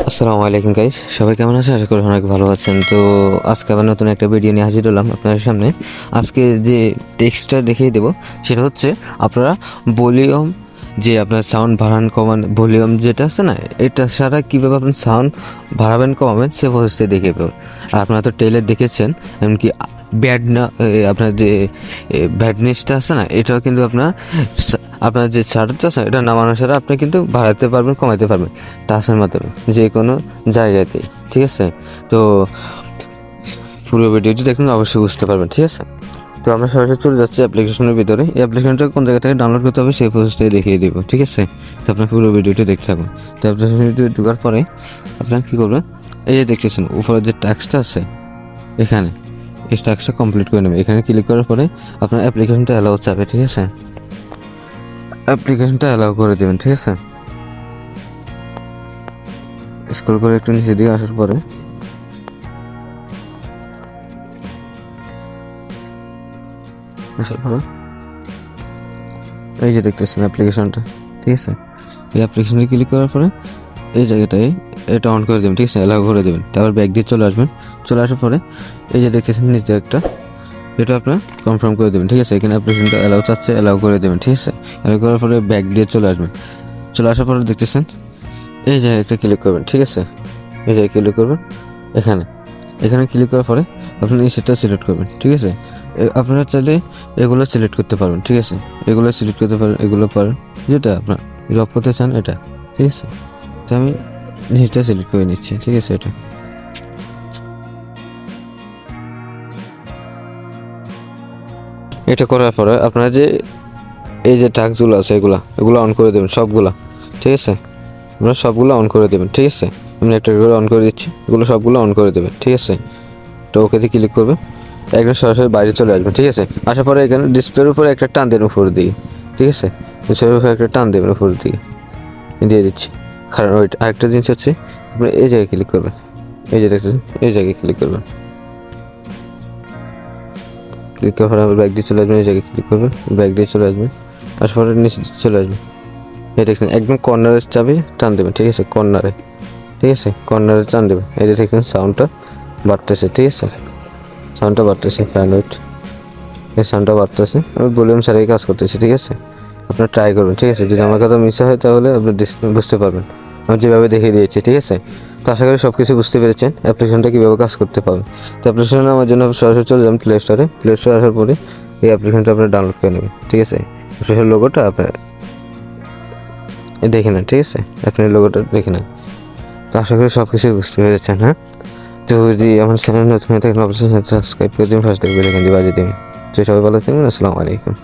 আসসালামু আলাইকুম গাইস, সবাই কেমন আছেন? আশা করি অনেক ভালো আছেন। তো আজকে আবার নতুন একটা ভিডিও নিয়ে হাজির হলাম আপনাদের সামনে। আজকে যে টেক্সটটা দেখিয়ে দেবো সেটা হচ্ছে আপনারা ভলিউম, যে আপনার সাউন্ড বাড়ান কমান, ভলিউম যেটা আছে না, এটা ছাড়া কীভাবে আপনার সাউন্ড বাড়াবেন কমাবেন সে প্রসেসটা দেখিয়ে দেবো। আর আপনারা তো টেইলার দেখেছেন, এমনকি ব্যাড না, আপনার যে ব্যাডনেসটা আছে না, এটাও কিন্তু আপনার যে শাটারটা আছে এটা নামানো ছাড়া আপনি কিন্তু বাড়াতে পারবেন কমাতে পারবেন টাচের মাধ্যমে যে কোনো জায়গাতেই, ঠিক আছে? তো পুরো ভিডিওটি দেখুন, অবশ্যই বুঝতে পারবেন, ঠিক আছে? তো আমরা সরাসরি চলে যাচ্ছি অ্যাপ্লিকেশনের ভিতরে। এই অ্যাপ্লিকেশনটা কোন জায়গা থেকে ডাউনলোড করতে হবে সেই প্রসেসটাই দেখিয়ে দিব, ঠিক আছে? তো আপনার পুরো ভিডিওটি দেখতে থাকুন। তো অ্যাপ্লিকেশনটি ঢোকার পরে আপনারা কী করবেন, এই যে দেখতেছেন উপরে যে টাস্কটা আছে এখানে, এই টাস্কটা কমপ্লিট করে নেবে। এখানে ক্লিক করার পরে আপনার অ্যাপ্লিকেশনটা অ্যালাউ চাবে, ঠিক আছে? অ্যাপ্লিকেশনটা অ্যালাউ করে দেবেন, ঠিক আছে? স্ক্রল করে একটু নিচে দিকে আসার পরে এই যে দেখতেছেন অ্যাপ্লিকেশনটা, ঠিক আছে? এই অ্যাপ্লিকেশনে ক্লিক করার পরে এই জায়গাটায় এটা অন করে দেবেন, ঠিক আছে? অ্যালাউ করে দেবেন। তারপর ব্যাক দিয়ে চলে আসবেন। চলে আসার পরে এই যে দেখতেছেন নিচে একটা, এটা আপনার কনফার্ম করে দেবেন, ঠিক আছে? এখানে অ্যাপ্লিকেশনটা অ্যালাউ চাচ্ছে, অ্যালাউ করে দেবেন, ঠিক আছে? অ্যালাউ করার পরে ব্যাক দিয়ে চলে আসবেন। চলে আসার পরে দেখতেছেন এই জায়গায় একটা ক্লিক করবেন, ঠিক আছে? এই জায়গায় ক্লিক করবেন। এখানে ক্লিক করার পরে আপনি সেটা সিলেক্ট করবেন, ঠিক আছে? আপনারা চাইলে এগুলো সিলেক্ট করতে পারবেন, ঠিক আছে? এগুলো সিলেক্ট করতে পারেন, এগুলো পারেন, যেটা আপনার ড্রপ করতে চান এটা, ঠিক আছে? তো আমি জিনিসটা সিলেক্ট করে নিচ্ছি, ঠিক আছে? এটা করার পরে আপনারা যে এই যে টাস্কগুলো আছে এগুলো অন করে দেবেন সবগুলা, ঠিক আছে? আপনারা সবগুলো অন করে দেবেন, ঠিক আছে? আমি একটা করে অন করে দিচ্ছি, এগুলো সবগুলো অন করে দেবেন, ঠিক আছে? তো ওকেতে ক্লিক করবেন, একদম সরাসরি বাইরে চলে আসবেন, ঠিক আছে? আসার পরে এখানে ডিসপ্লের উপরে একটা টান দেবেন উপর দিকে, ঠিক আছে? ডিসপ্লের উপরে একটা টান দেবেন উপর দিকে, দিয়ে দিচ্ছি। কারণ ওইটা আরেকটা জিনিস হচ্ছে আপনি এই জায়গায় ক্লিক করবেন, এই যে দেখছেন এই জায়গায় ক্লিক করবেন। ক্লিক করার পরে ব্যাক দিয়ে চলে আসবেন, এই জায়গায় ক্লিক করবেন, ব্যাক দিয়ে চলে আসবেন। আসার পরে নিচে চলে আসবেন, এই দেখছেন একদম কর্নারের চাবি টান দেবেন, ঠিক আছে? কর্নারে, ঠিক আছে? কর্নারে টান দেবেন। এই যে দেখছেন সাউন্ডটা বাড়তেছে, ঠিক আছে? সাউন্ডটা বাড়তেছে, ফ্যান ওয়েট, এই সাউন্ডটা বাড়তেছে। আমি ভলিউম ছাড়াই কাজ করতেছি, ঠিক আছে? আপনারা ট্রাই করবেন, ঠিক আছে? যদি আমার কথা মিস হয় তাহলে আপনি বুঝতে পারবেন আমি যেভাবে দেখিয়ে দিয়েছি, ঠিক আছে? তো আশা করি সব কিছু বুঝতে পেরেছেন অ্যাপ্লিকেশনটা কীভাবে কাজ করতে পারবেন। তো অ্যাপ্লিকেশন আমার জন্য সরাসরি চলে যাবেন প্লে স্টোরে। প্লে স্টোরে আসার পরে এই অ্যাপ্লিকেশনটা আপনারা ডাউনলোড করে নেবেন, ঠিক আছে? সোশ্যাল লোগোটা আপনার দেখে নেন, ঠিক আছে? আপনি লোগোটা দেখে নেন। তো আশা করি সব কিছুই বুঝতে পেরেছেন, হ্যাঁ? তো যদি আমার চ্যানেল নতুন হয়ে থাকেন অবশ্যই সাবস্ক্রাইব করে দিন, ফার্স্ট দেখবেন, বাজিয়ে দিন। তো সবাই ভালো থাকবেন, আসসালামু আলাইকুম।